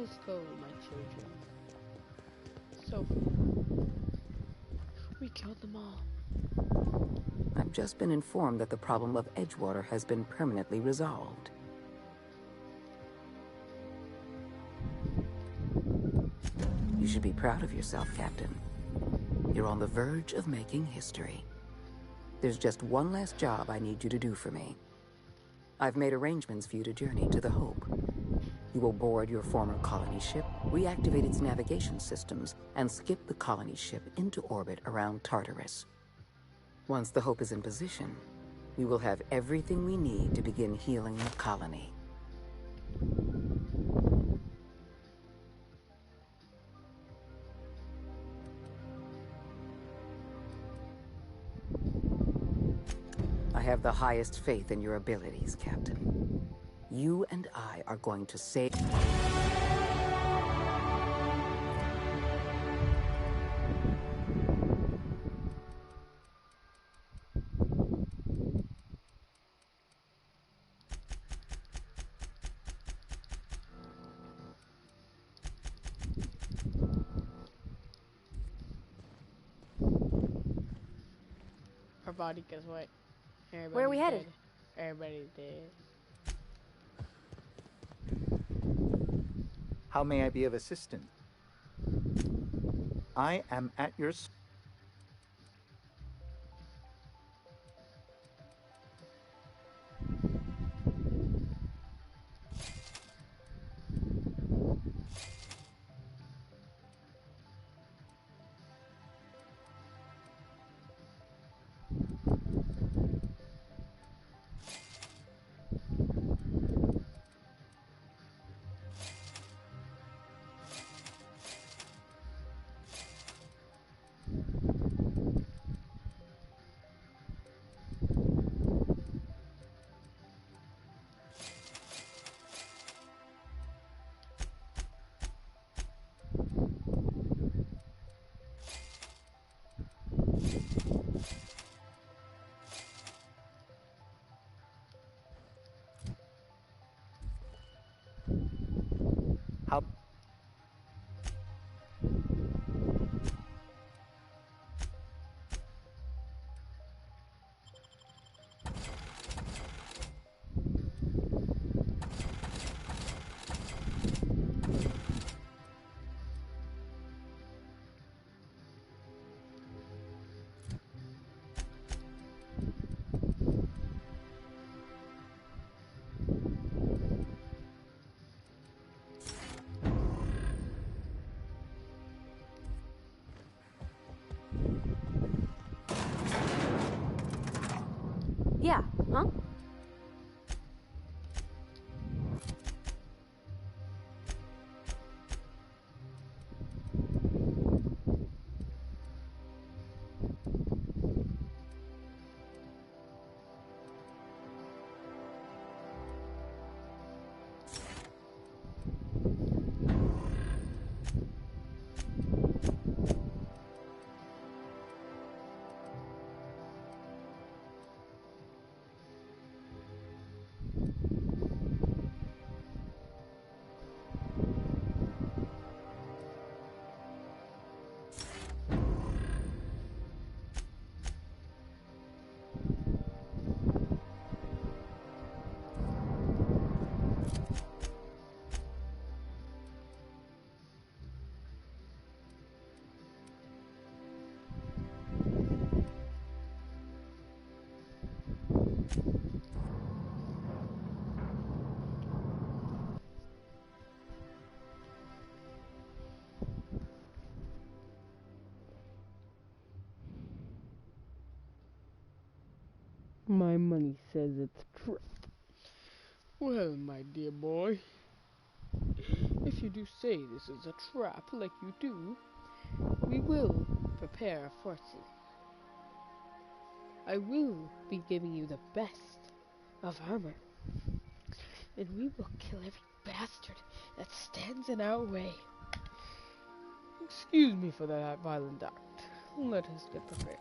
us go, my children. So, we killed them all. I've just been informed that the problem of Edgewater has been permanently resolved. You should be proud of yourself, Captain. You're on the verge of making history. There's just one last job I need you to do for me. I've made arrangements for you to journey to the Hope. You will board your former colony ship, reactivate its navigation systems, and skip the colony ship into orbit around Tartarus. Once the Hope is in position, we will have everything we need to begin healing the colony. I have the highest faith in your abilities, Captain. You and I are going to save... Our body, guess what? Where are we headed? Everybody's dead. How may I be of assistance? I am at your... How... Yeah, huh? My money says it's trap. Well, my dear boy, if you do say this is a trap like you do, we will prepare our forces. I will be giving you the best of armor, and we will kill every bastard that stands in our way. Excuse me for that violent act. Let us get prepared.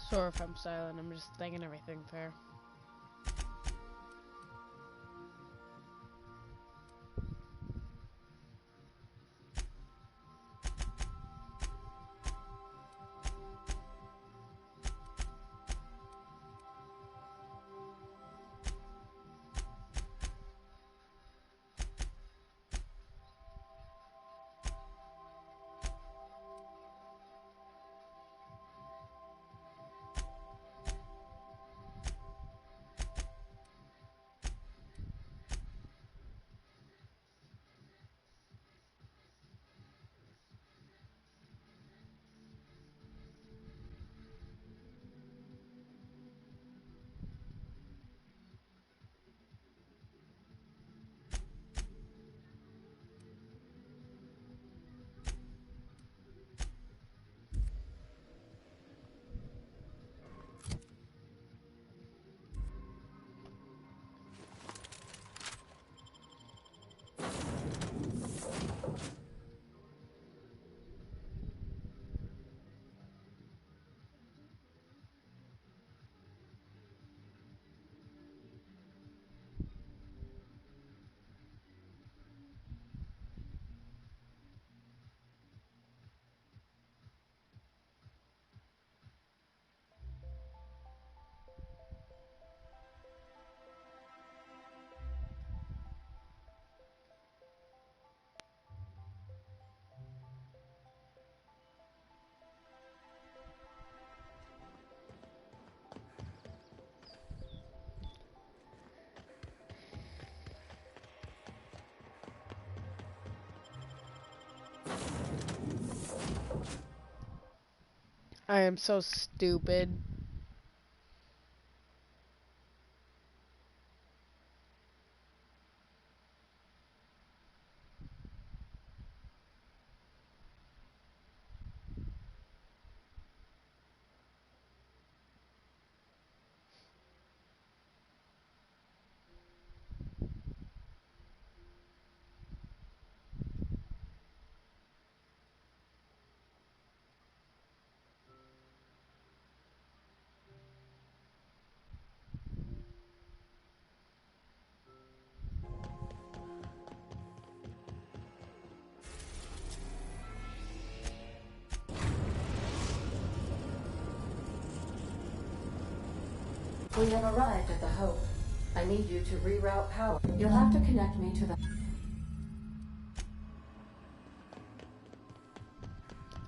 Sorry if I'm silent, I'm just thinking everything fair. I am so stupid. We have arrived at the Hope. I need you to reroute power. You'll have to connect me to the...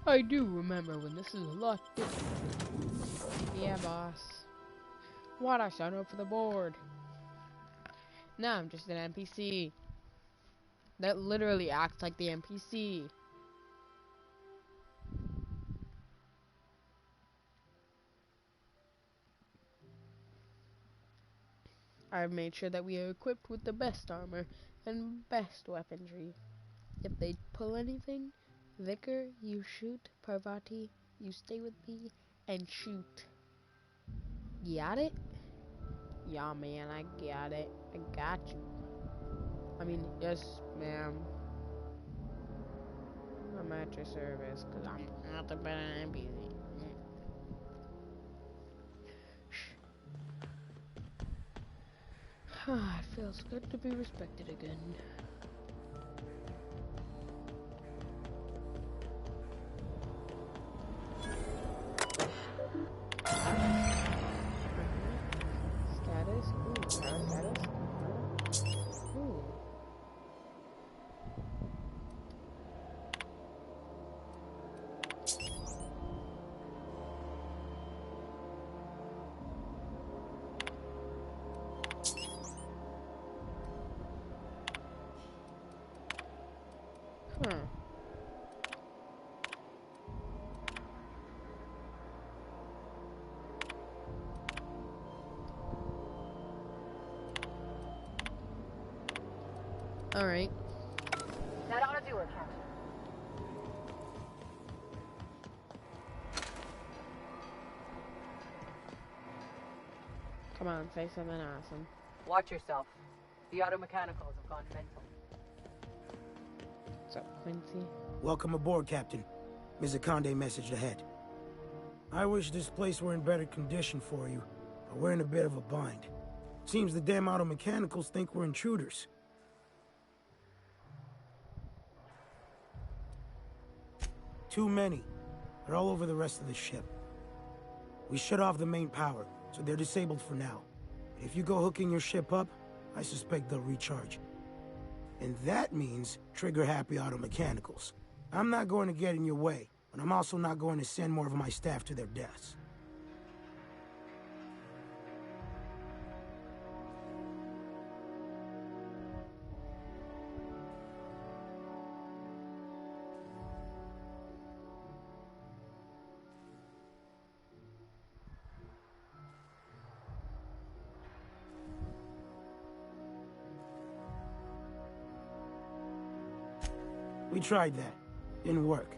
I do remember when this is a lot different. Yeah, boss. Why'd I sign up for the board? Now I'm just an NPC. That literally acts like the NPC. I've made sure that we are equipped with the best armor and best weaponry. If they pull anything, Vicar, you shoot. Parvati, you stay with me and shoot. Got it? Yeah, man, I got it. I got you. I mean, yes, ma'am. I'm at your service, because I'm not the better NPC. It feels good to be respected again. Status? Ooh, power status? Ooh. Huh. Alright. That ought to do it, Captain. Come on, say something awesome. Watch yourself. The auto mechanicals have gone mental. What's up, Quincy? Welcome aboard, Captain. Ms. Akande messaged ahead. I wish this place were in better condition for you, but we're in a bit of a bind. Seems the damn auto mechanicals think we're intruders. Too many. They're all over the rest of the ship. We shut off the main power, so they're disabled for now. If you go hooking your ship up, I suspect they'll recharge. And that means trigger-happy auto mechanicals. I'm not going to get in your way, but I'm also not going to send more of my staff to their deaths. We tried that. Didn't work.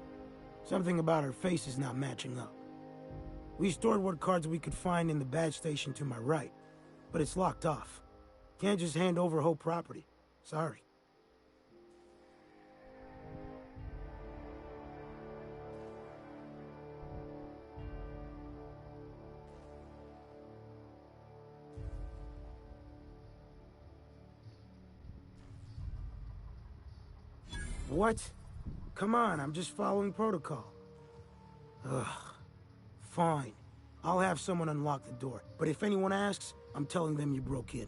Something about our faces not matching up. We stored what cards we could find in the badge station to my right, but it's locked off. Can't just hand over whole property. Sorry. What? Come on, I'm just following protocol. Ugh. Fine. I'll have someone unlock the door, but if anyone asks, I'm telling them you broke in.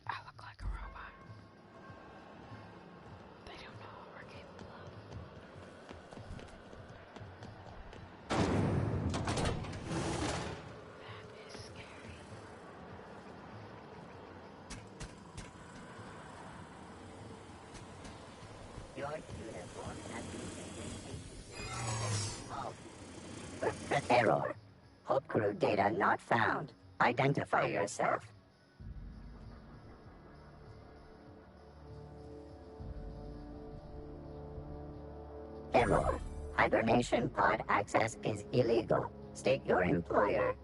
I look like a robot. They don't know what we're capable of. That is scary. Your uniform has been taken. Oh. Error. Hope crew data not found. Identify yourself. Error. Hibernation pod access is illegal. State your employer.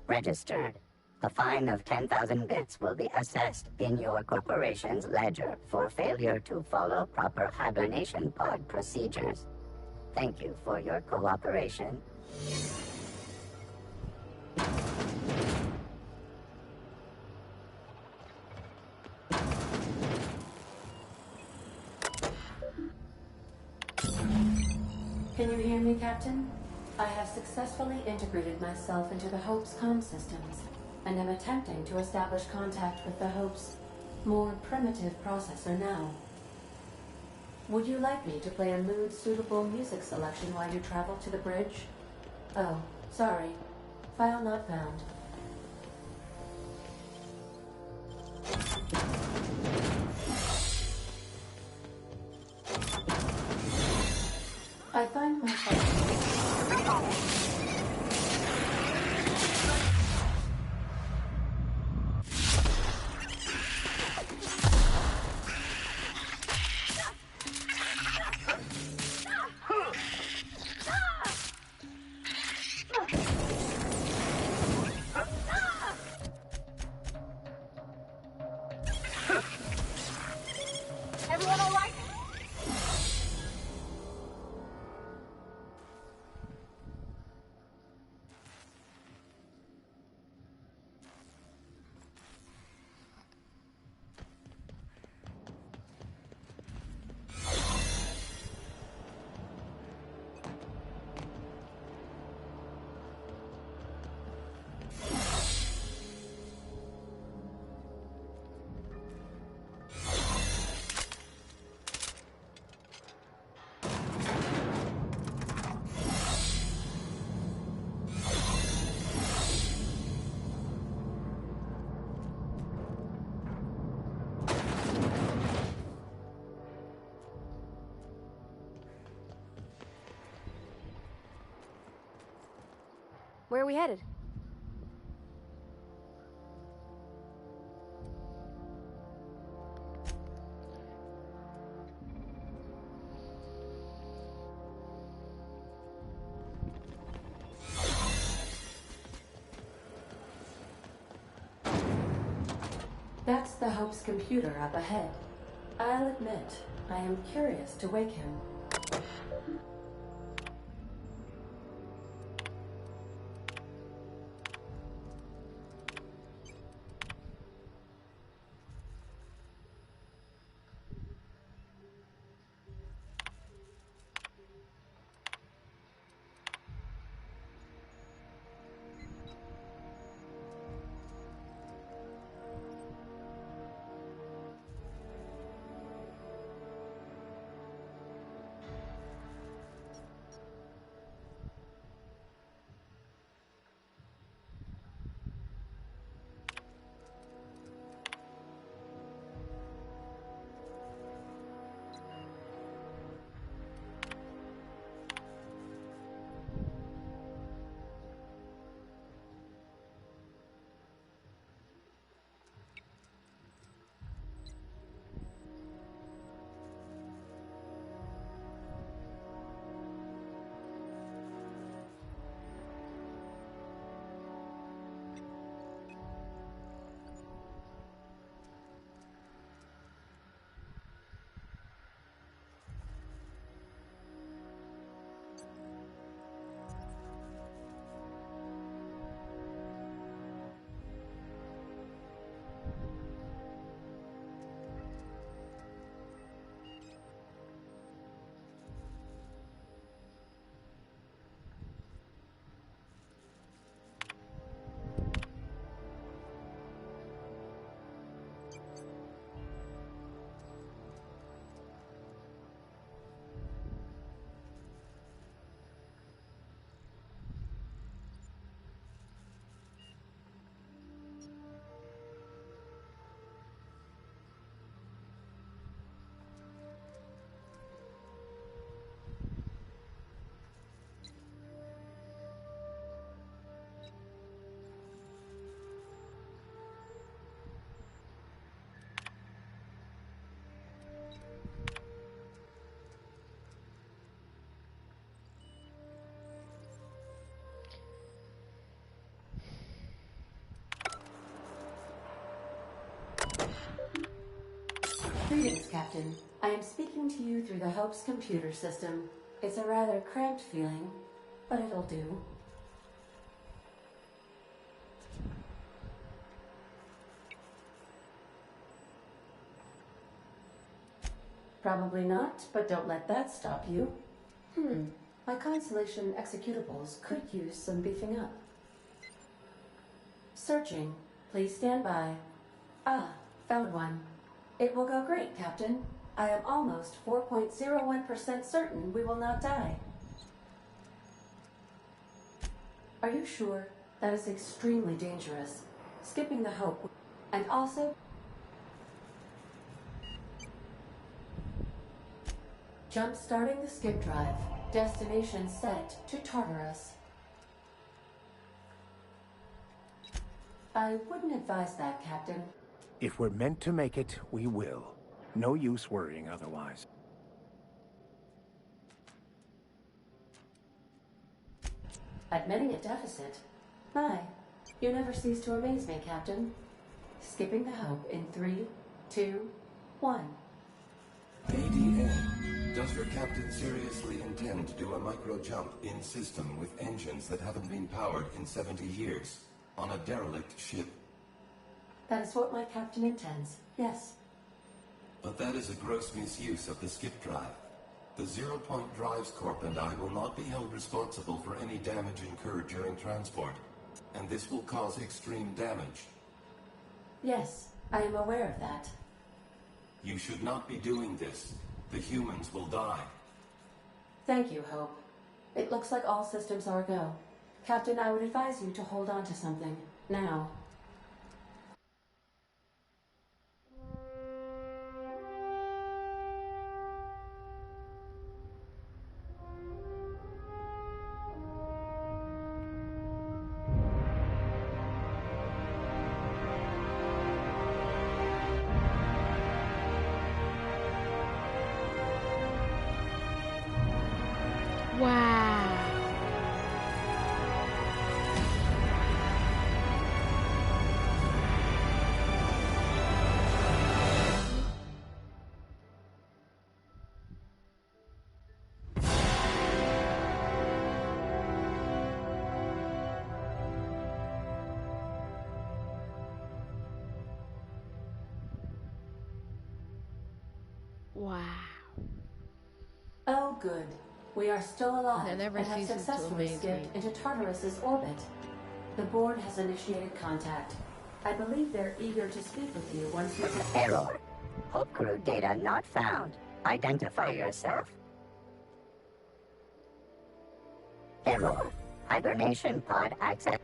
Registered. A fine of 10,000 bits will be assessed in your corporation's ledger for failure to follow proper hibernation pod procedures. Thank you for your cooperation. Can you hear me, Captain? I have successfully integrated myself into the Hope's comm systems, and am attempting to establish contact with the Hope's more primitive processor now. Would you like me to play a mood-suitable music selection while you travel to the bridge? Oh, sorry. File not found. I find myself... Everyone all right? Where are we headed? That's the Hope's computer up ahead. I'll admit, I am curious to wake him. Greetings, Captain. I am speaking to you through the Hope's computer system. It's a rather cramped feeling, but it'll do. Probably not, but don't let that stop you. My Constellation executables could use some beefing up. Searching. Please stand by. Ah, found one. It will go great, Captain. I am almost 4.01% certain we will not die. Are you sure? That is extremely dangerous. Skipping the Hope, and also jump-starting the skip drive. Destination set to Tartarus. I wouldn't advise that, Captain. If we're meant to make it, we will. No use worrying otherwise. Admitting a deficit? My, you never cease to amaze me, Captain. Skipping the Hope in 3, 2, 1. ADN. Does your captain seriously intend to do a micro-jump in system with engines that haven't been powered in 70 years? On a derelict ship? That is what my captain intends, yes. But that is a gross misuse of the skip drive. The Zero Point Drives Corp and I will not be held responsible for any damage incurred during transport, and this will cause extreme damage. Yes, I am aware of that. You should not be doing this. The humans will die. Thank you, Hope. It looks like all systems are go. Captain, I would advise you to hold on to something, now. Wow. Oh, good. We are still alive That never and have ceases to successfully amaze skipped me. into Tartarus's orbit. The board has initiated contact. I believe they're eager to speak with you once you... Error. Hope crew data not found. Identify yourself. Error. Hibernation pod access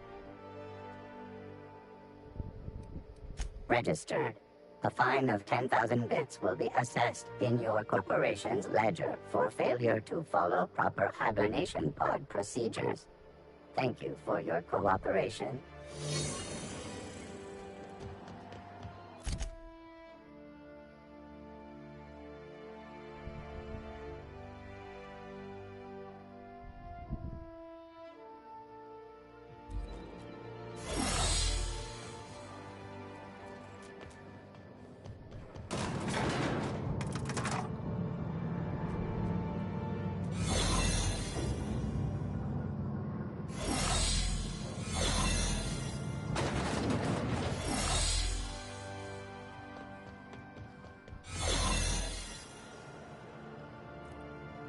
registered. A fine of 10,000 bits will be assessed in your corporation's ledger for failure to follow proper hibernation pod procedures. Thank you for your cooperation.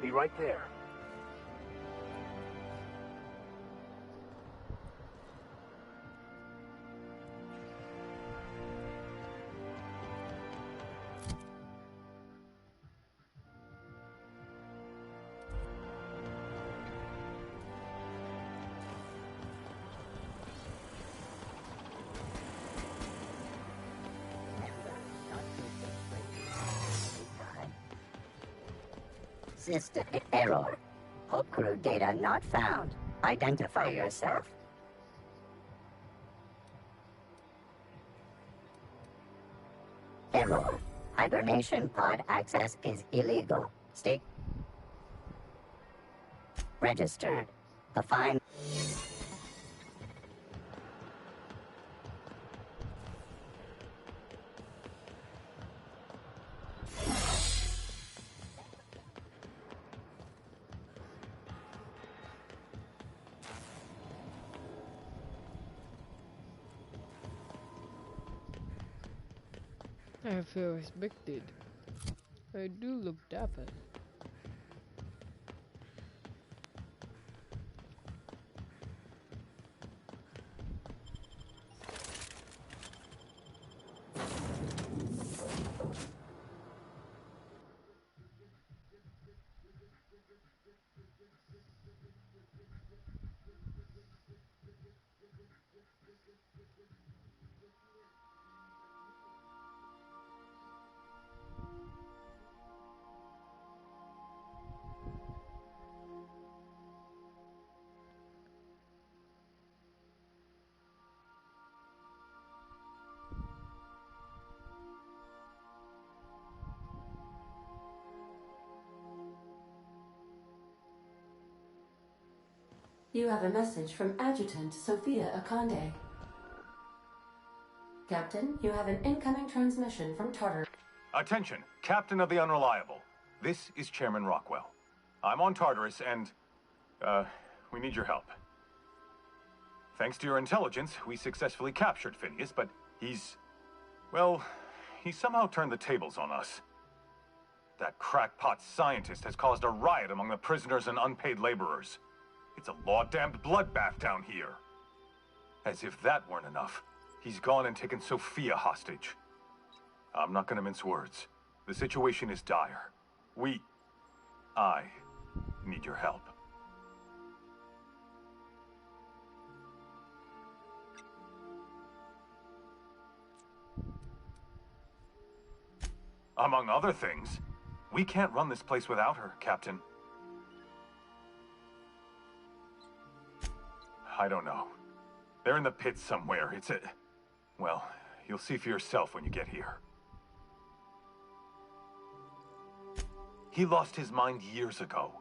Be right there. System error. Hope crew data not found. Identify yourself. Error. Hibernation pod access is illegal. Stay registered. The fine. I feel respected. I do look dapper. You have a message from Adjutant Sophia Akande. Captain, you have an incoming transmission from Tartar. Attention, Captain of the Unreliable. This is Chairman Rockwell. I'm on Tartarus and, we need your help. Thanks to your intelligence, we successfully captured Phineas, but he's somehow turned the tables on us. That crackpot scientist has caused a riot among the prisoners and unpaid laborers. It's a law-damned bloodbath down here. As if that weren't enough, he's gone and taken Sophia hostage. I'm not gonna mince words. The situation is dire. I need your help. Among other things, we can't run this place without her, Captain. I don't know. They're in the pits somewhere. Well, you'll see for yourself when you get here. He lost his mind years ago.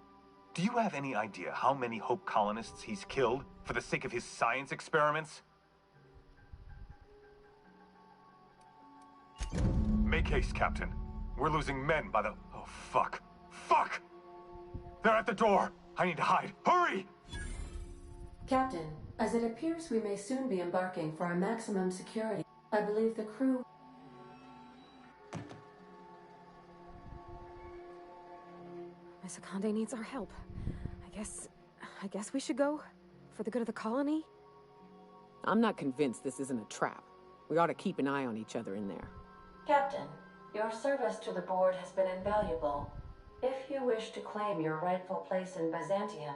Do you have any idea how many Hope colonists he's killed for the sake of his science experiments? Make haste, Captain. We're losing men by the... Oh, fuck. Fuck! They're at the door! I need to hide. Hurry! Captain, as it appears we may soon be embarking for our maximum security, I believe the crew... Secande needs our help. I guess we should go for the good of the colony. I'm not convinced this isn't a trap. We ought to keep an eye on each other in there. Captain, your service to the board has been invaluable. If you wish to claim your rightful place in Byzantium,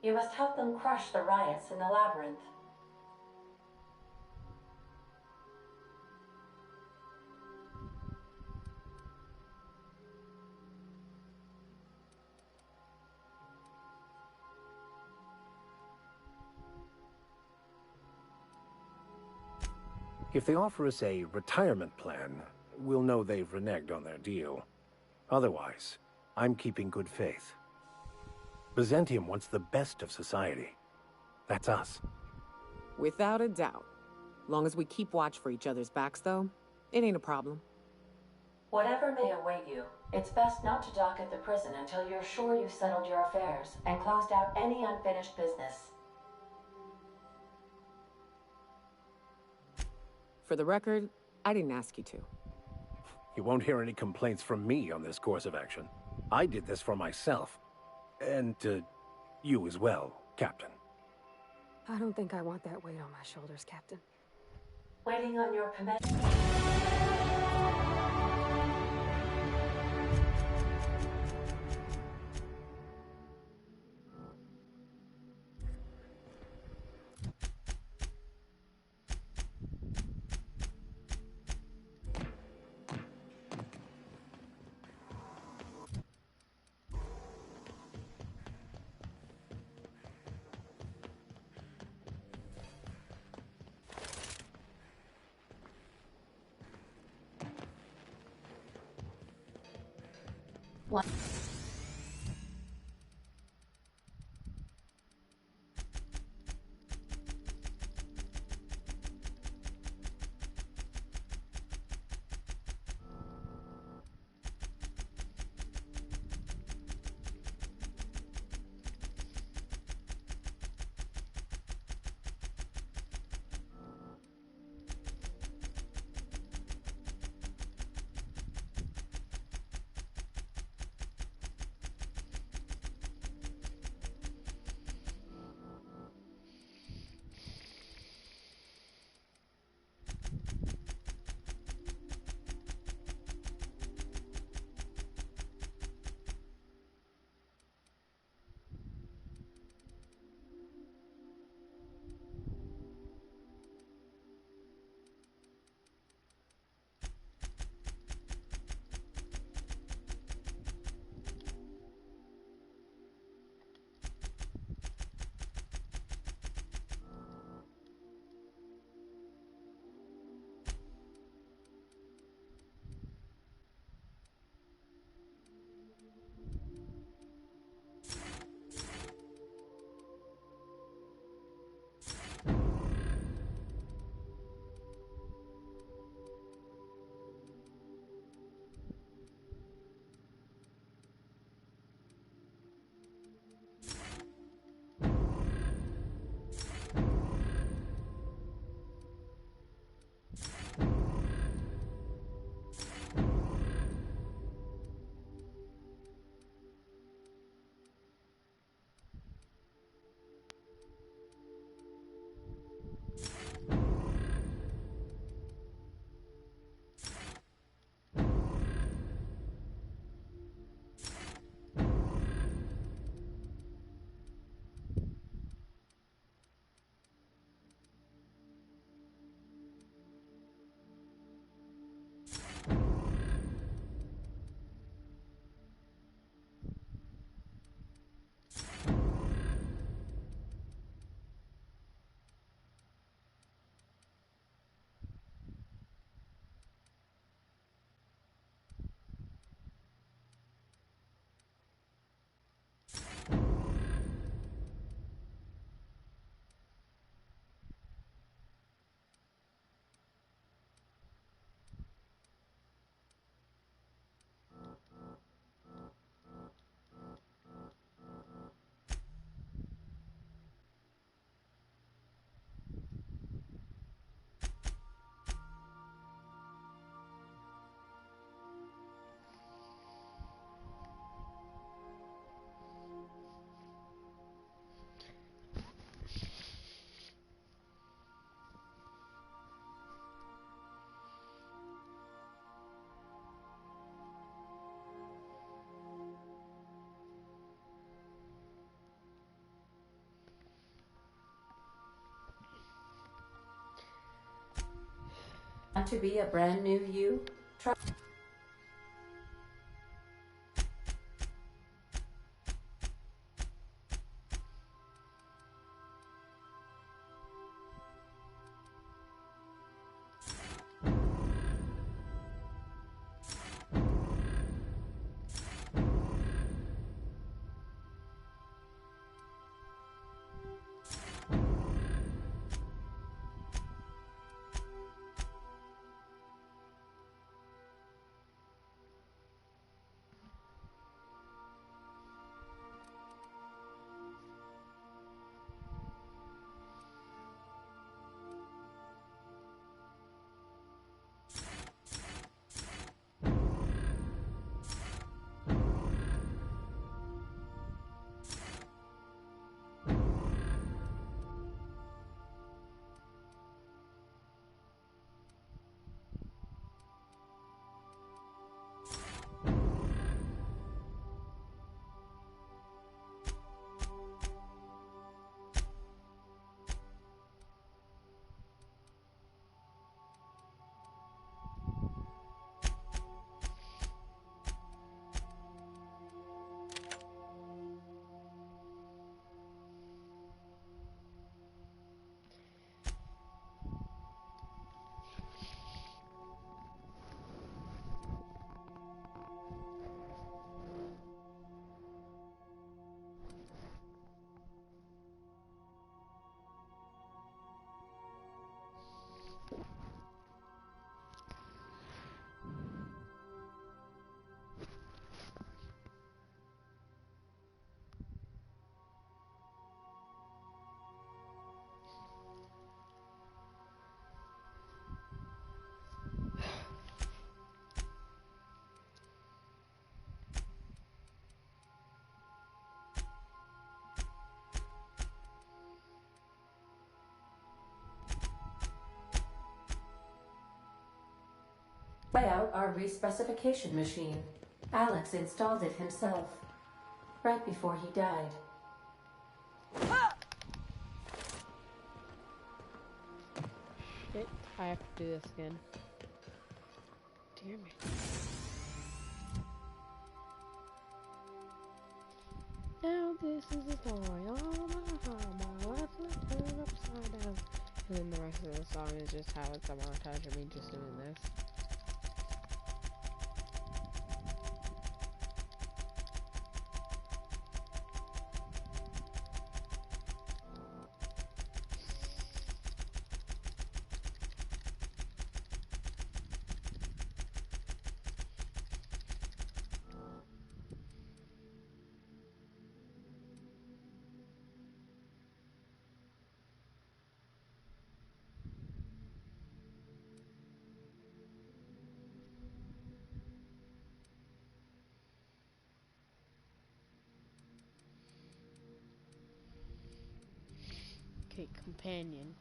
you must help them crush the riots in the labyrinth. If they offer us a retirement plan, we'll know they've reneged on their deal. Otherwise, I'm keeping good faith. Byzantium wants the best of society. That's us. Without a doubt. Long as we keep watch for each other's backs, though, it ain't a problem. Whatever may await you, it's best not to dock at the prison until you're sure you've settled your affairs and closed out any unfinished business. For the record, I didn't ask you to. You won't hear any complaints from me on this course of action. I did this for myself. And, you as well, Captain. I don't think I want that weight on my shoulders, Captain. Waiting on your command. One. to be a brand new you? Try. Try out our respecification machine. Alex installed it himself, right before he died. Shit, I have to do this again. Dear me. Now this is the story of my life turned upside down. And then the rest of the song is just how it's a montage of me just doing this. Okay, companion.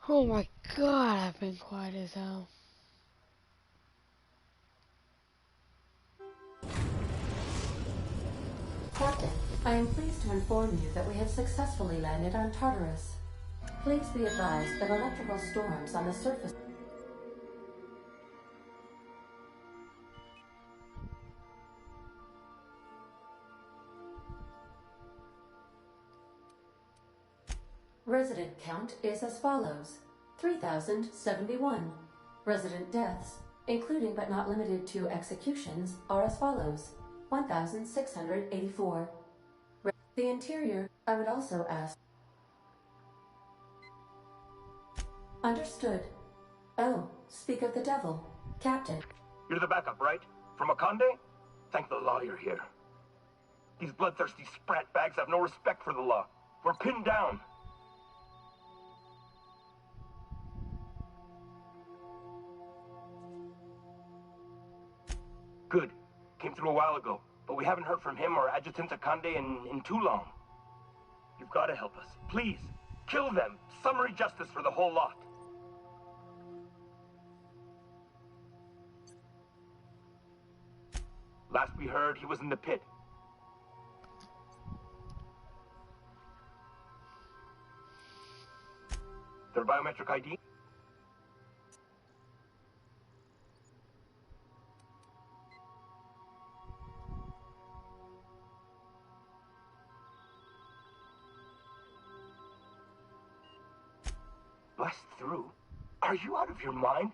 Oh my god, I've been quiet as hell. Captain, I am pleased to inform you that we have successfully landed on Tartarus. Please be advised of electrical storms on the surface. Resident count is as follows: 3,071. Resident deaths, including but not limited to executions, are as follows: 1,684. The interior, I would also ask. Understood. Oh, speak of the devil. Captain. You're the backup, right? From Akande? Thank the law you're here. These bloodthirsty sprat bags have no respect for the law. We're pinned down. Good. Came through a while ago, but we haven't heard from him or Adjutant Akande in too long. You've got to help us. Please, kill them. Summary justice for the whole lot. Last we heard, he was in the pit. Their biometric ID? Bust through? Are you out of your mind?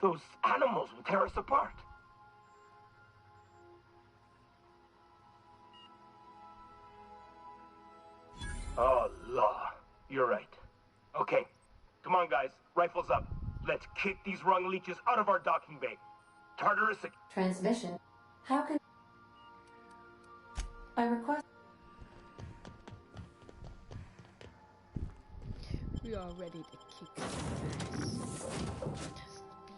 Those animals will tear us apart. Oh, law. You're right. Okay. Come on, guys. Rifles up. Let's kick these rung leeches out of our docking bay. Tartarus... Transmission. How can... I request... We are ready to kick some ass. Let us be.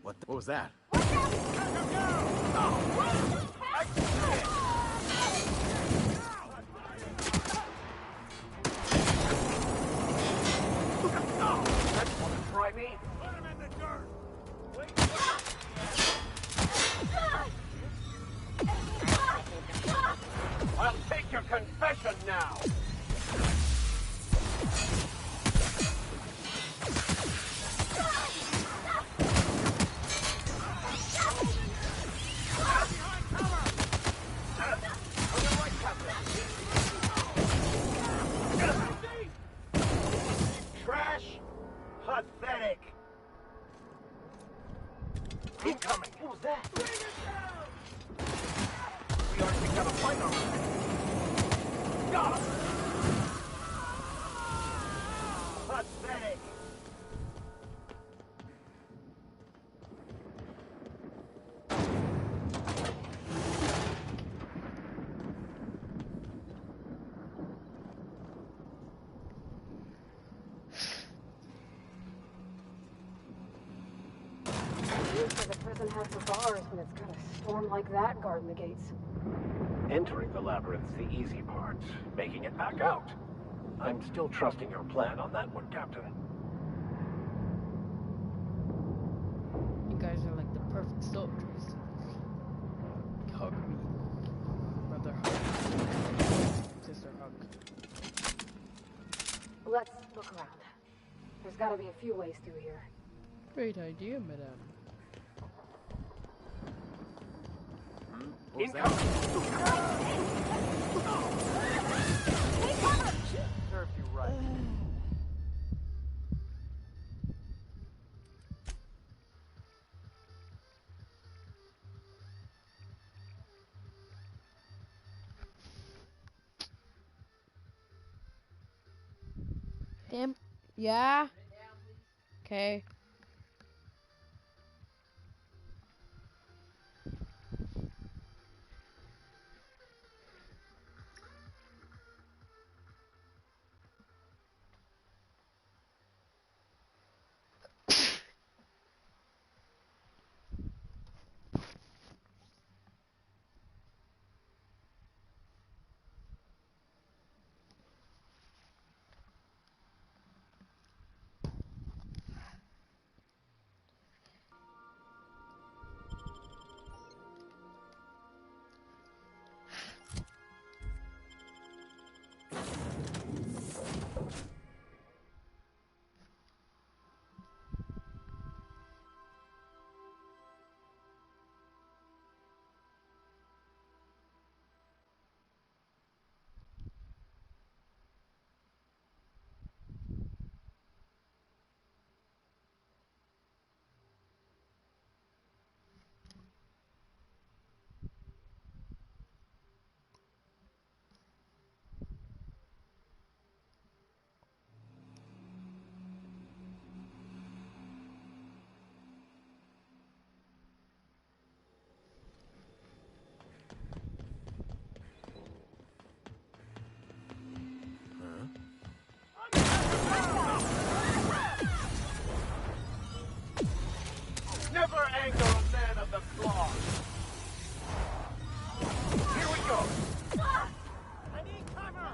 What was that? Try me? Put him in the dirt! I'll take your confession now! past the bars when it's got a storm like that guarding the gates. Entering the labyrinth's the easy part. Making it back out. I'm still trusting your plan on that one, Captain. You guys are like the perfect soldiers. Hug me. Brother hug. Sister hug. Let's look around. There's gotta be a few ways through here. Great idea, madame. Served you right. Damn. Yeah. Okay. Never anger a man of the cloth. Here we go. I need cover.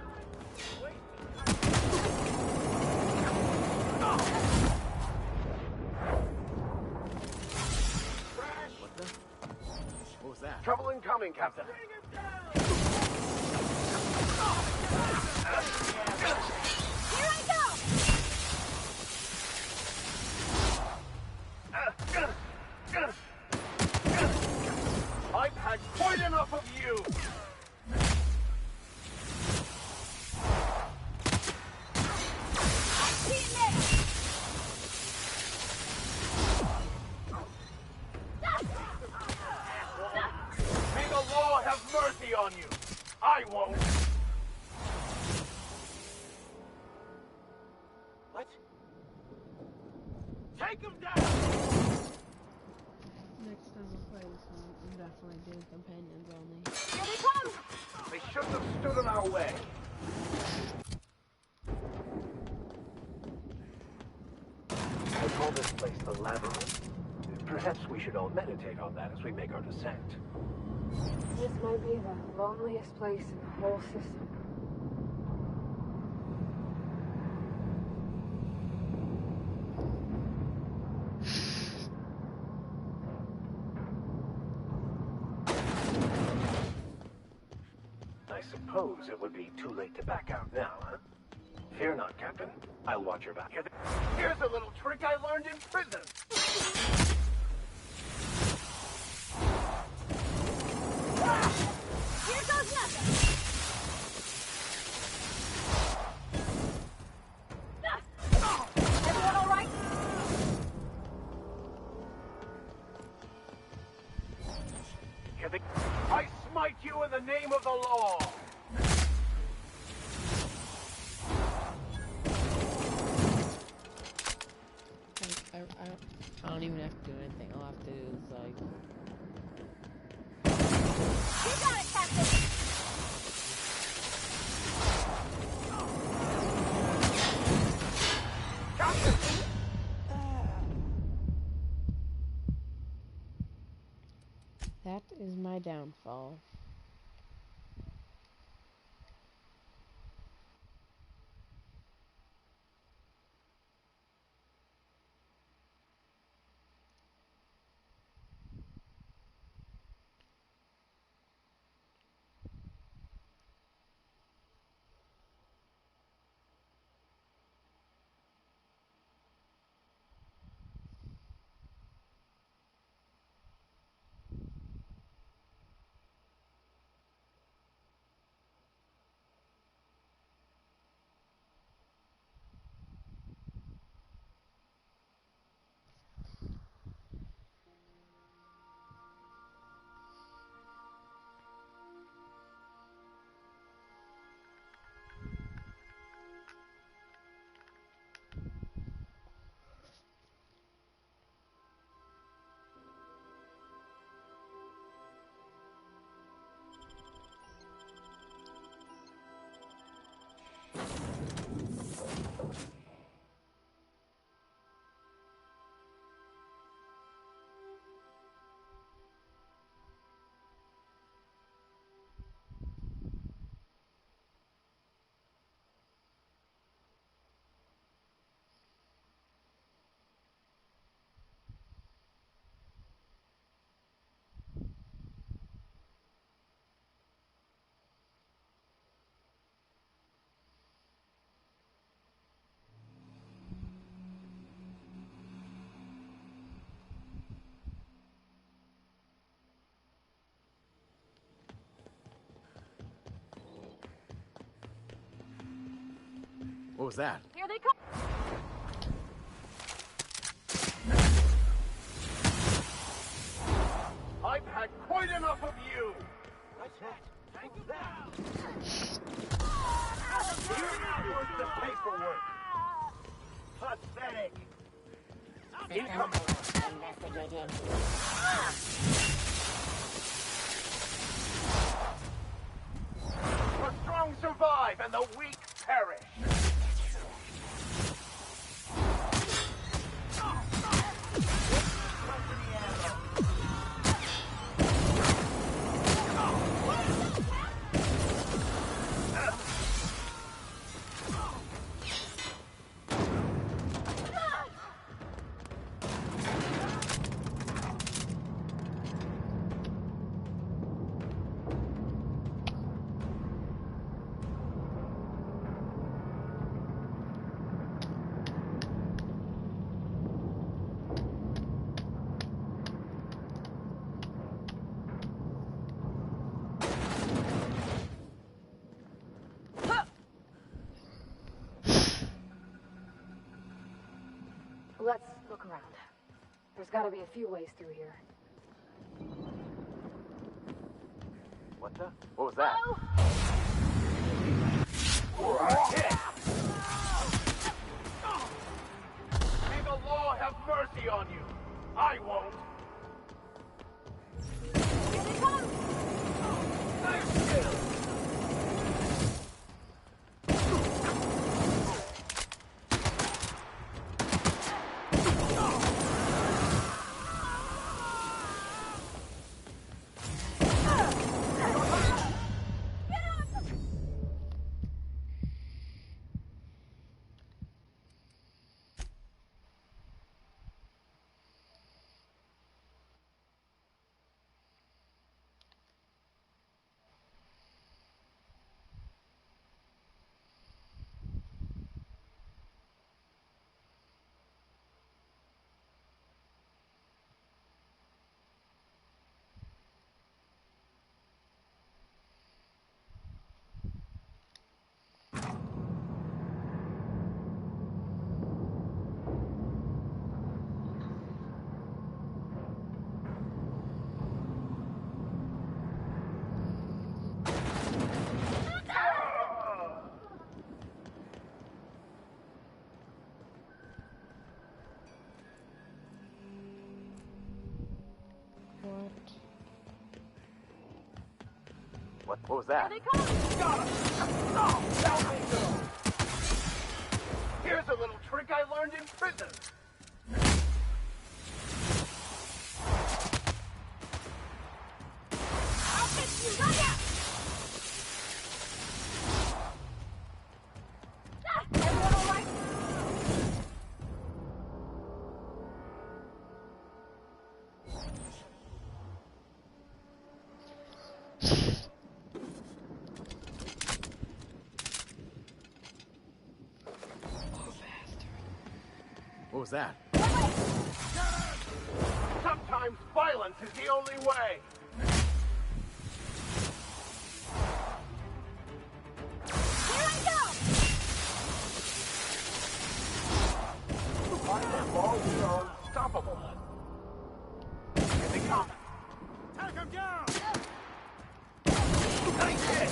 What the? What was that? Trouble incoming, Captain. Here I go! I've had quite enough of you! May the law have mercy on you! I won't! What? Take him down! Next time I play this one, I'm definitely doing companions only. Here they come! They shouldn't have stood in our way. I call this place the labyrinth. Perhaps we should all meditate on that as we make our descent. This might be the loneliest place in the whole system. I suppose it would be too late to back out now, huh? Fear not, Captain. I'll watch your back. Here's a little trick I learned in prison. Here goes nothing! Everyone all right? I smite you in the name of the law. I don't even have to do anything. All I have to do is like. You got it, Captain! my downfall. What was that? Here they come! I've had quite enough of you! What's that? Take that! You're not worth the paperwork! Pathetic! Incoming! Investigating. The strong survive and the weak perish! Let's look around. There's gotta be a few ways through here. What the? What was that? May the law have mercy on you! I won't! Here they come! Nice kill! What was that? Here they come! Got him! Oh, help me, girl! Here's a little trick I learned in prison. What was that? Sometimes violence is the only way. Here I go! On their ball, we are unstoppable. Here they come. Take him down! Nice hit!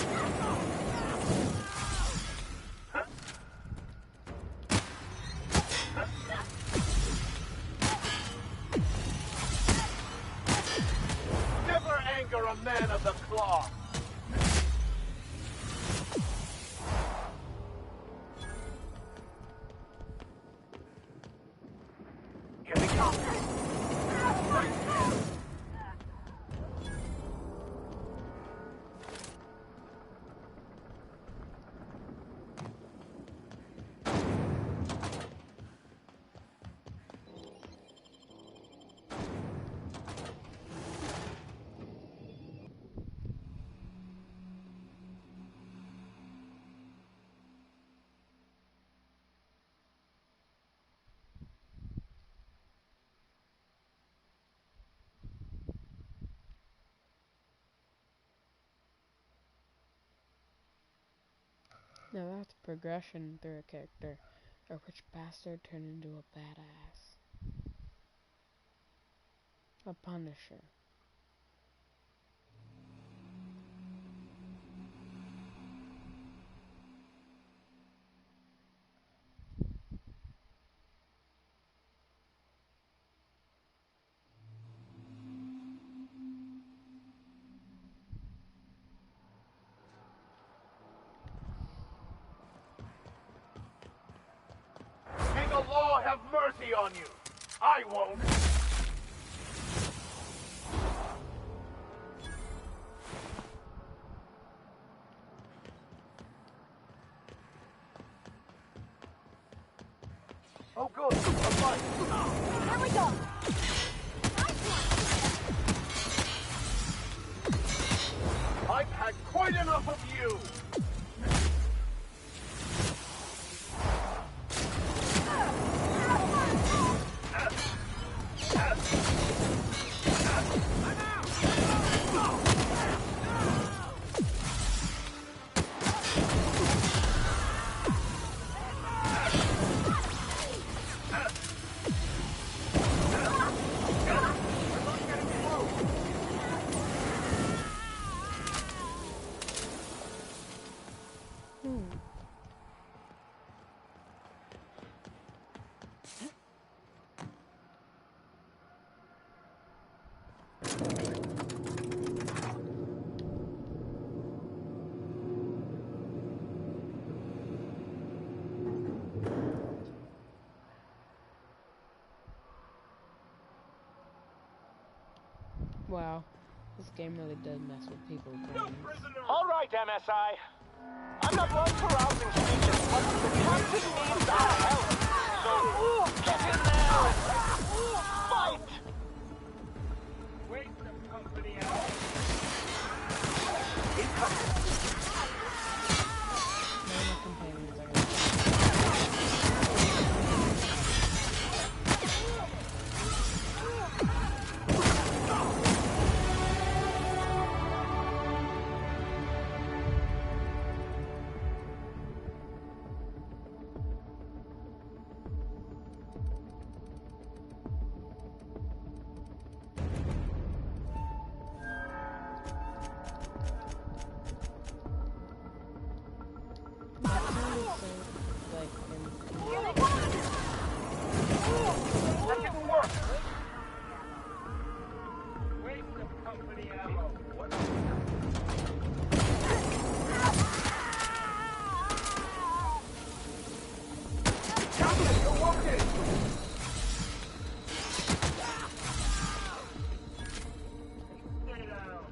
Never anger a man of the claw. Here they come. Now that's progression through a character. A rich bastard turned into a badass. A Punisher. May the law have mercy on you. I won't. Oh, good. A fight. Here we go! I've had quite enough of you. Wow, this game really does mess with people's brains. All right, MSI. I'm not one for rousing speeches, but the captain needs our help. So, get in there and fight! Wait the company out. Incoming. That didn't work. Waste of company ammo. What? Captain, you're walking. Stay down.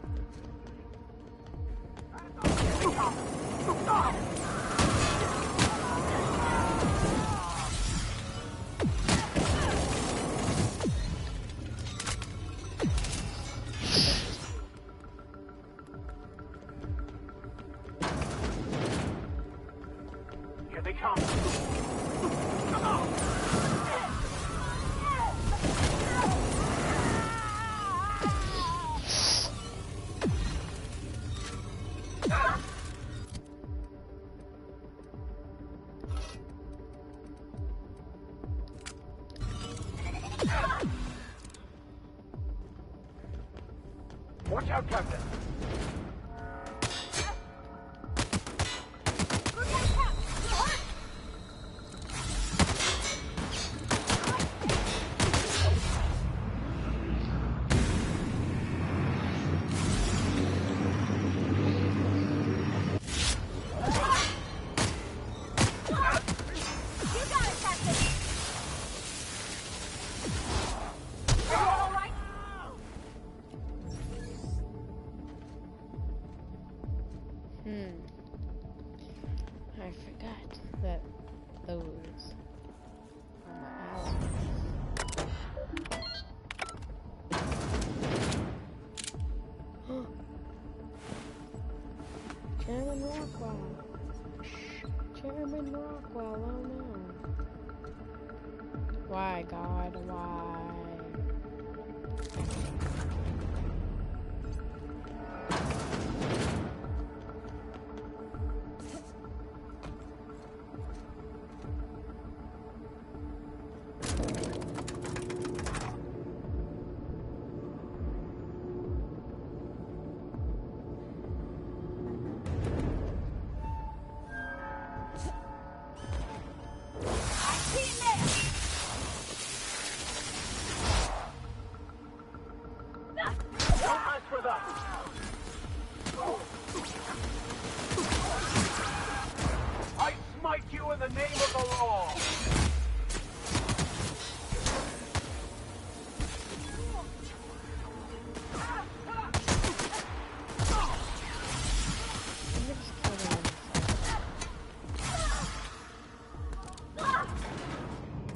they come. Watch out, Captain. I forgot that those are my allies. Chairman Rockwell. Chairman Rockwell, oh no. Why, God, why? I smite you in the name of the law!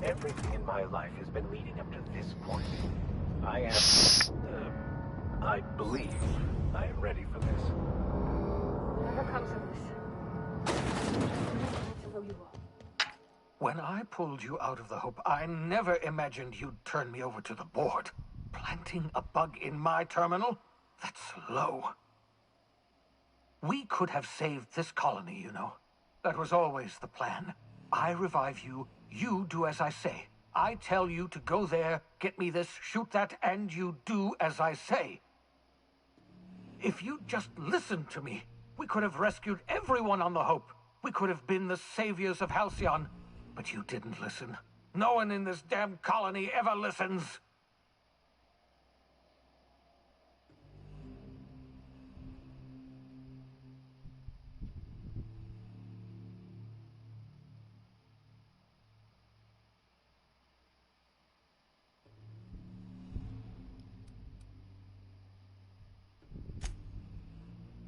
Everything in my life has been leading up to this point. I believe I am ready for this. Whatever comes of this, to know you all. When I pulled you out of the Hope, I never imagined you'd turn me over to the board. Planting a bug in my terminal? That's low. We could have saved this colony, you know. That was always the plan. I revive you, you do as I say. I tell you to go there, get me this, shoot that, and you do as I say. If you'd just listened to me, we could have rescued everyone on the Hope. We could have been the saviors of Halcyon. But you didn't listen. No one in this damn colony ever listens.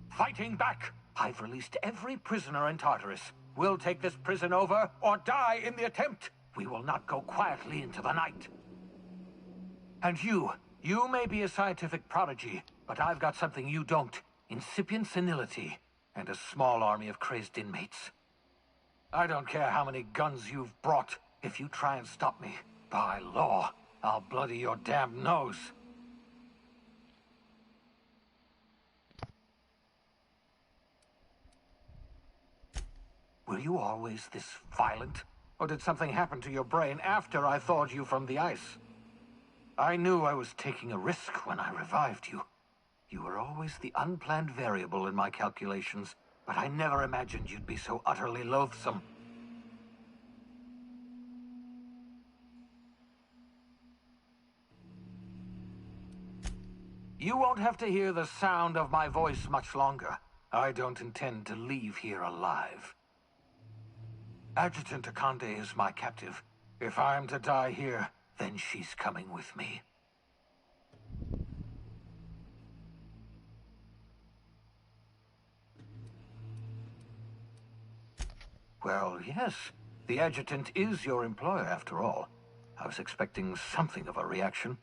Fighting back! I've released every prisoner in Tartarus. We'll take this prison over, or die in the attempt. We will not go quietly into the night. And you may be a scientific prodigy, but I've got something you don't. Incipient senility, and a small army of crazed inmates. I don't care how many guns you've brought. If you try and stop me, by law, I'll bloody your damn nose. Were you always this violent? Or did something happen to your brain after I thawed you from the ice? I knew I was taking a risk when I revived you. You were always the unplanned variable in my calculations, but I never imagined you'd be so utterly loathsome. You won't have to hear the sound of my voice much longer. I don't intend to leave here alive. Adjutant Akande is my captive. If I'm to die here, then she's coming with me. Well, yes. The adjutant is your employer, after all. I was expecting something of a reaction.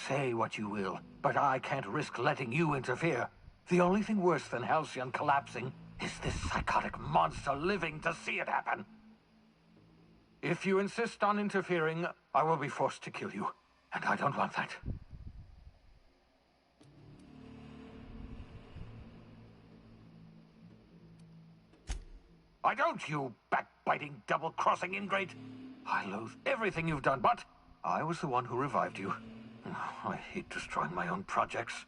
Say what you will, but I can't risk letting you interfere. The only thing worse than Halcyon collapsing is this psychotic monster living to see it happen. If you insist on interfering, I will be forced to kill you, and I don't want that. I don't, you backbiting, double-crossing ingrate. I loathe everything you've done, but I was the one who revived you. I hate destroying my own projects.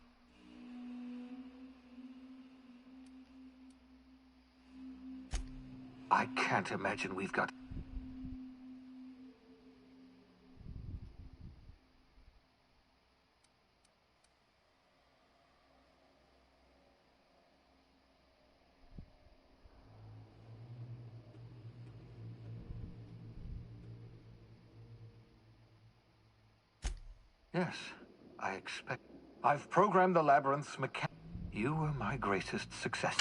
I can't imagine we've got... Yes, I expect... I've programmed the labyrinth's mechanic. You were my greatest success.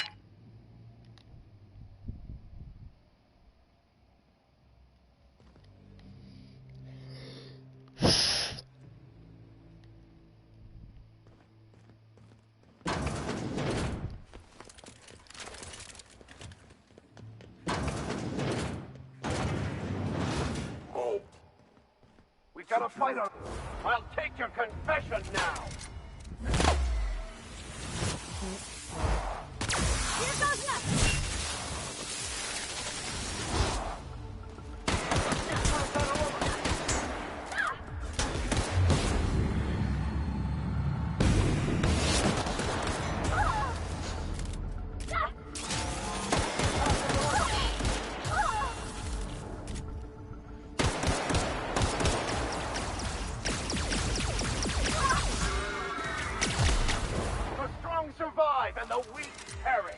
We gotta fight her. I'll take your confession now. Here goes nothing! The strong survive and the weak perish.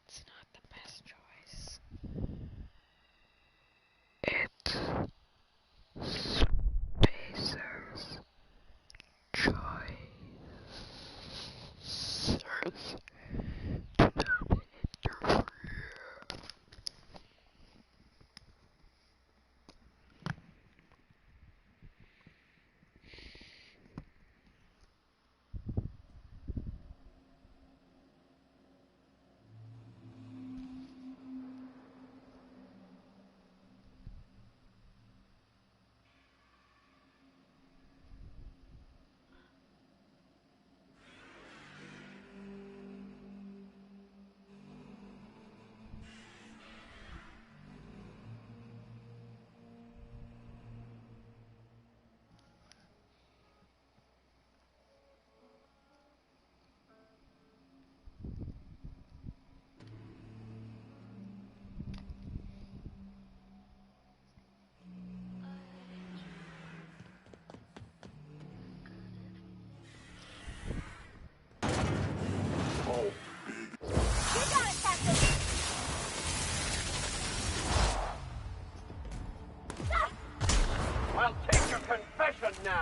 It's not the best choice. It's Spacer's choice. Do not interfere. I'll take your confession now.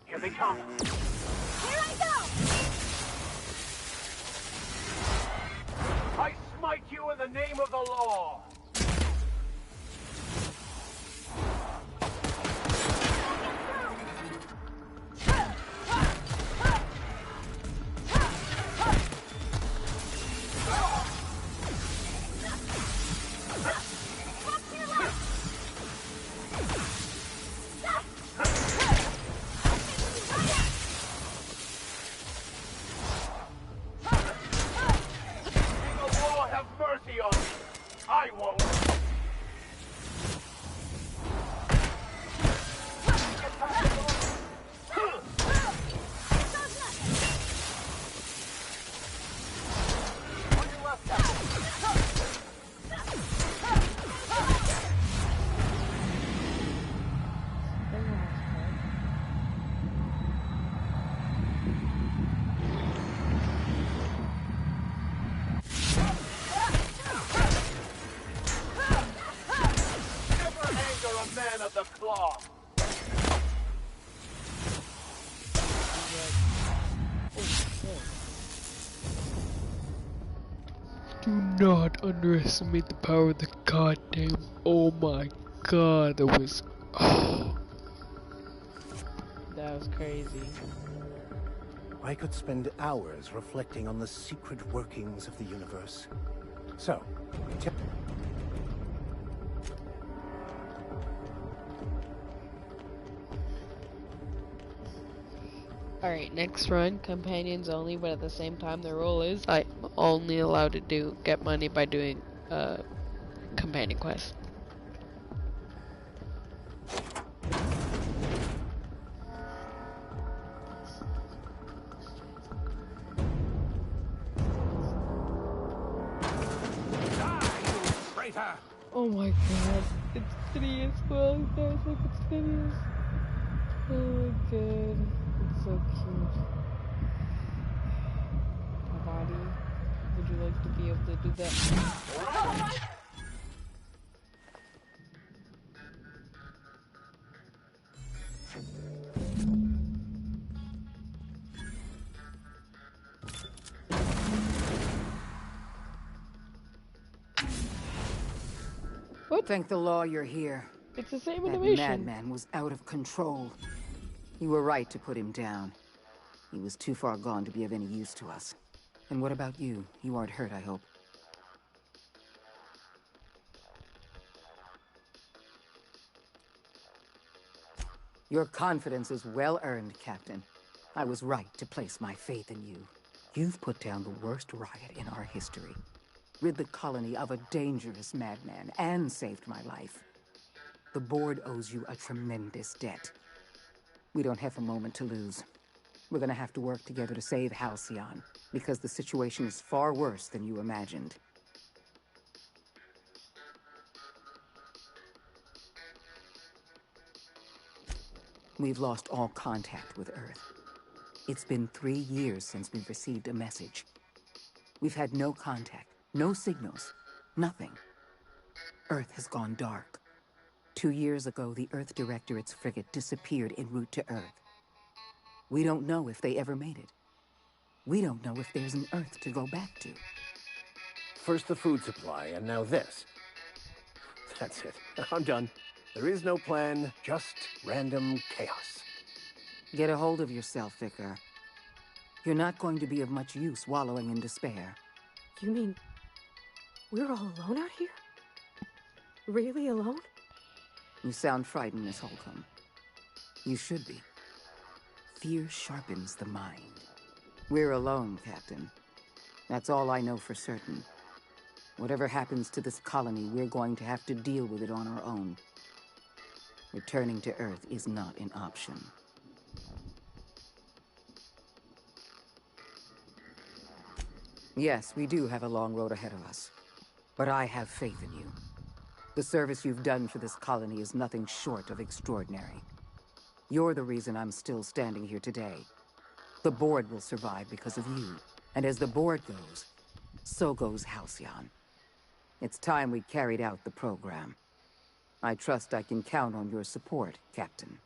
Here they come. long. Do not underestimate the power of the goddamn. Oh my god, that was. Oh, that was crazy. I could spend hours reflecting on the secret workings of the universe. So, Alright, next run, companions only, but at the same time the rule is I'm only allowed to get money by doing companion quests. Oh my god, it's hideous, well, guys, look, it's hideous. Oh my god, it's so cute. Body, would you like to be able to do that? What? Thank the law you're here. It's the same that animation. Madman was out of control. You were right to put him down. He was too far gone to be of any use to us. And what about you? You aren't hurt, I hope. Your confidence is well earned, Captain. I was right to place my faith in you. You've put down the worst riot in our history, rid the colony of a dangerous madman, and saved my life. The board owes you a tremendous debt. We don't have a moment to lose. We're gonna have to work together to save Halcyon, because the situation is far worse than you imagined. We've lost all contact with Earth. It's been 3 years since we've received a message. We've had no contact, no signals, nothing. Earth has gone dark. 2 years ago, the Earth Directorate's frigate disappeared en route to Earth. We don't know if they ever made it. We don't know if there's an Earth to go back to. first the food supply, and now this. That's it. I'm done. There is no plan, just random chaos. Get a hold of yourself, Vicar. You're not going to be of much use wallowing in despair. You mean we're all alone out here? Really alone? You sound frightened, Miss Holcomb. You should be. Fear sharpens the mind. We're alone, Captain. That's all I know for certain. Whatever happens to this colony, we're going to have to deal with it on our own. Returning to Earth is not an option. Yes, we do have a long road ahead of us. But I have faith in you. The service you've done for this colony is nothing short of extraordinary. You're the reason I'm still standing here today. The board will survive because of you. And as the board goes, so goes Halcyon. It's time we carried out the program. I trust I can count on your support, Captain.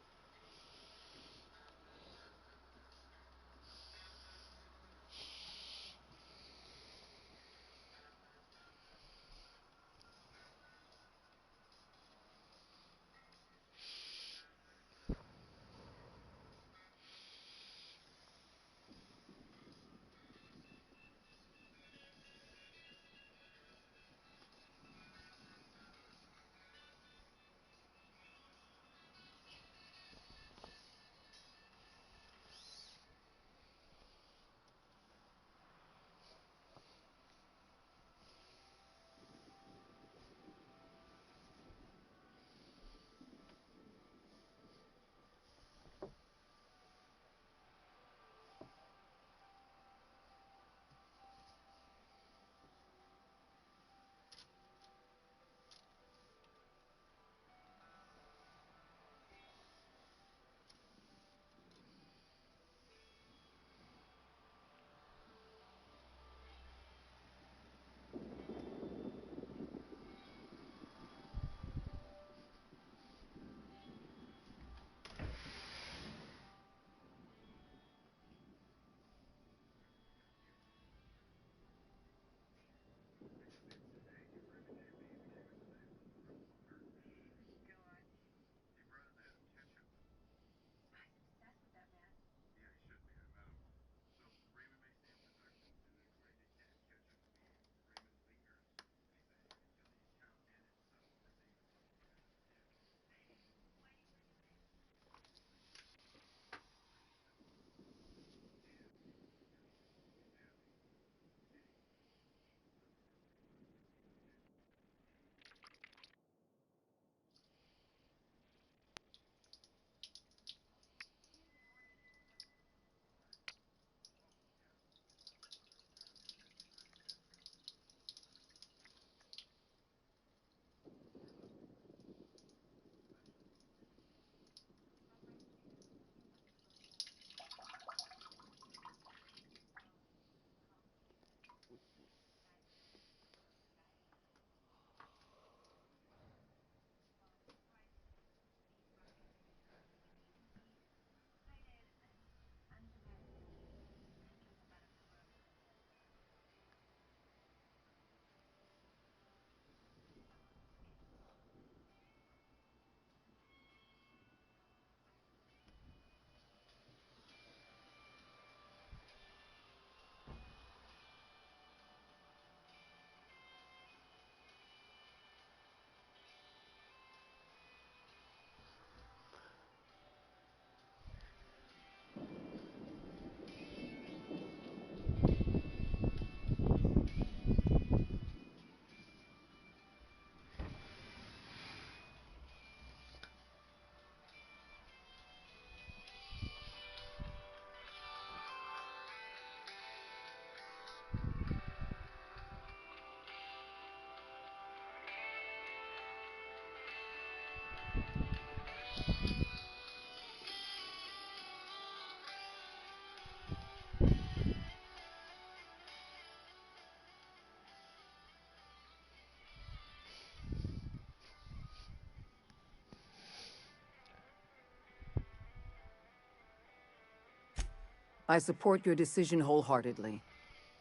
I support your decision wholeheartedly.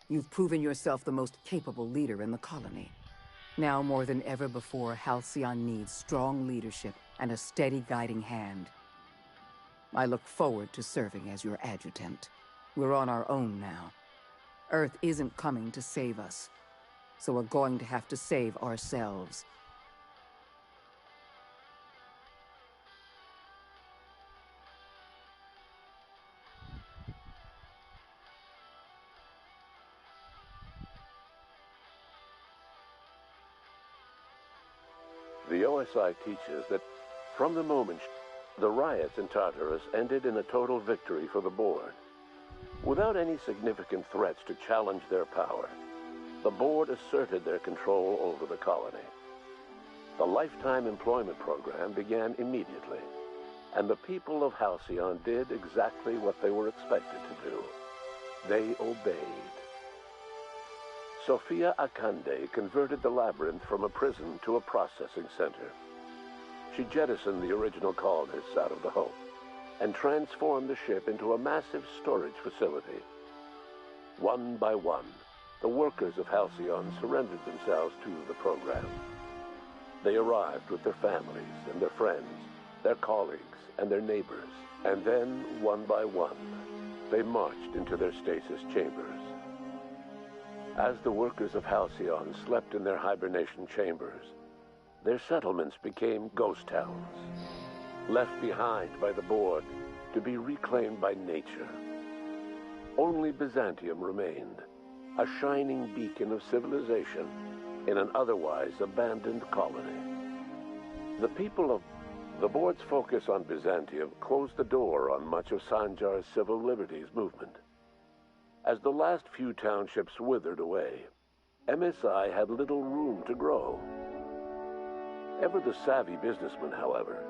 You've proven yourself the most capable leader in the colony. Now more than ever before, Halcyon needs strong leadership and a steady guiding hand. I look forward to serving as your adjutant. We're on our own now. Earth isn't coming to save us, so we're going to have to save ourselves. The OSI teaches that from the moment the riots in Tartarus ended in a total victory for the Board. Without any significant threats to challenge their power, the Board asserted their control over the colony. The lifetime employment program began immediately, and the people of Halcyon did exactly what they were expected to do. They obeyed. Sophia Akande converted the labyrinth from a prison to a processing center. She jettisoned the original colonists out of the Hope and transformed the ship into a massive storage facility. One by one, the workers of Halcyon surrendered themselves to the program. They arrived with their families and their friends, their colleagues and their neighbors, and then, one by one, they marched into their stasis chambers. As the workers of Halcyon slept in their hibernation chambers, their settlements became ghost towns, left behind by the Board to be reclaimed by nature. Only Byzantium remained, a shining beacon of civilization in an otherwise abandoned colony. The people of the Board's focus on Byzantium closed the door on much of Sanjar's civil liberties movement. As the last few townships withered away, MSI had little room to grow. Ever the savvy businessman, however,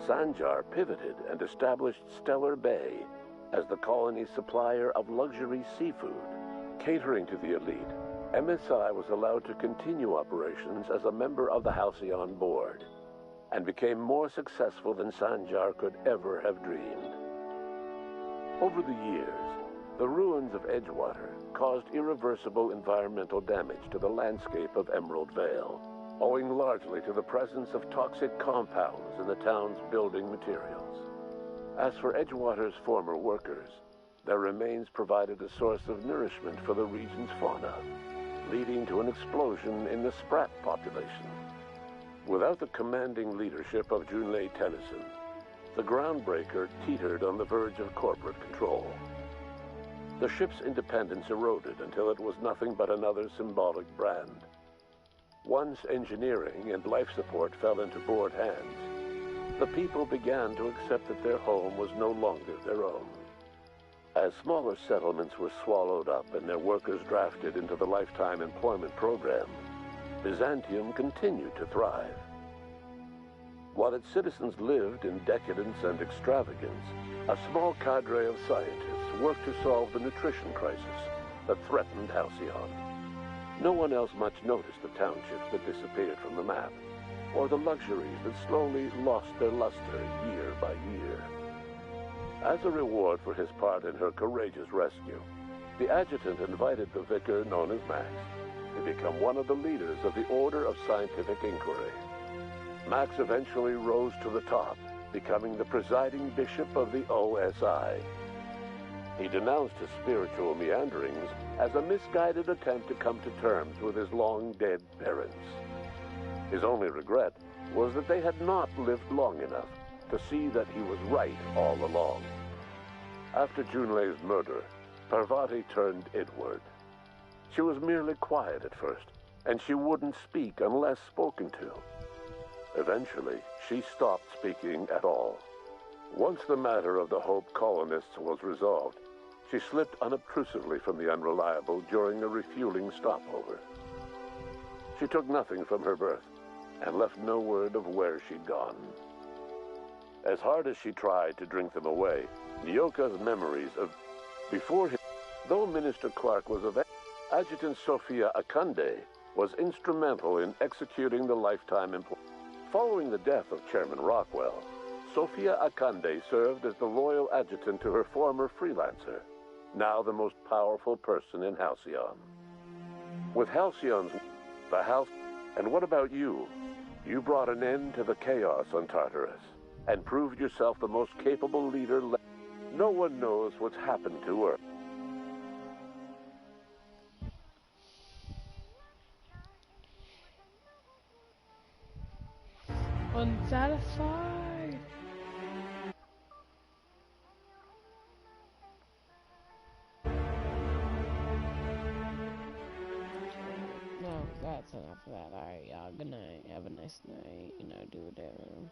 Sanjar pivoted and established Stellar Bay as the colony's supplier of luxury seafood. Catering to the elite, MSI was allowed to continue operations as a member of the Halcyon Board, and became more successful than Sanjar could ever have dreamed. Over the years, the ruins of Edgewater caused irreversible environmental damage to the landscape of Emerald Vale, owing largely to the presence of toxic compounds in the town's building materials. As for Edgewater's former workers, their remains provided a source of nourishment for the region's fauna, leading to an explosion in the sprat population. Without the commanding leadership of Junlei Tennyson, the groundbreaker teetered on the verge of corporate control. The ship's independence eroded until it was nothing but another symbolic brand. Once engineering and life support fell into Board hands, the people began to accept that their home was no longer their own. As smaller settlements were swallowed up and their workers drafted into the lifetime employment program, Byzantium continued to thrive. While its citizens lived in decadence and extravagance, a small cadre of scientists worked to solve the nutrition crisis that threatened Halcyon. No one else much noticed the townships that disappeared from the map, or the luxuries that slowly lost their luster year by year. As a reward for his part in her courageous rescue, the adjutant invited the vicar known as Max to become one of the leaders of the Order of Scientific Inquiry. Max eventually rose to the top, becoming the presiding bishop of the OSI. He denounced his spiritual meanderings as a misguided attempt to come to terms with his long-dead parents. His only regret was that they had not lived long enough to see that he was right all along. After Junlei's murder, Parvati turned inward. She was merely quiet at first, and she wouldn't speak unless spoken to. Eventually, she stopped speaking at all. Once the matter of the Hope colonists was resolved, she slipped unobtrusively from the Unreliable during a refueling stopover. She took nothing from her berth and left no word of where she'd gone. As hard as she tried to drink them away, Nyoka's memories of before him, though Minister Clark was Adjutant Sophia Akande was instrumental in executing the lifetime employment. Following the death of Chairman Rockwell, Sophia Akande served as the loyal adjutant to her former freelancer. now the most powerful person in Halcyon. With Halcyon's the Halcyon. And what about you? You brought an end to the chaos on Tartarus, and proved yourself the most capable leader. No one knows what's happened to Earth. Unsatisfied. No, that's enough of that. Alright, y'all. Good night. Have a nice night. You know, do whatever.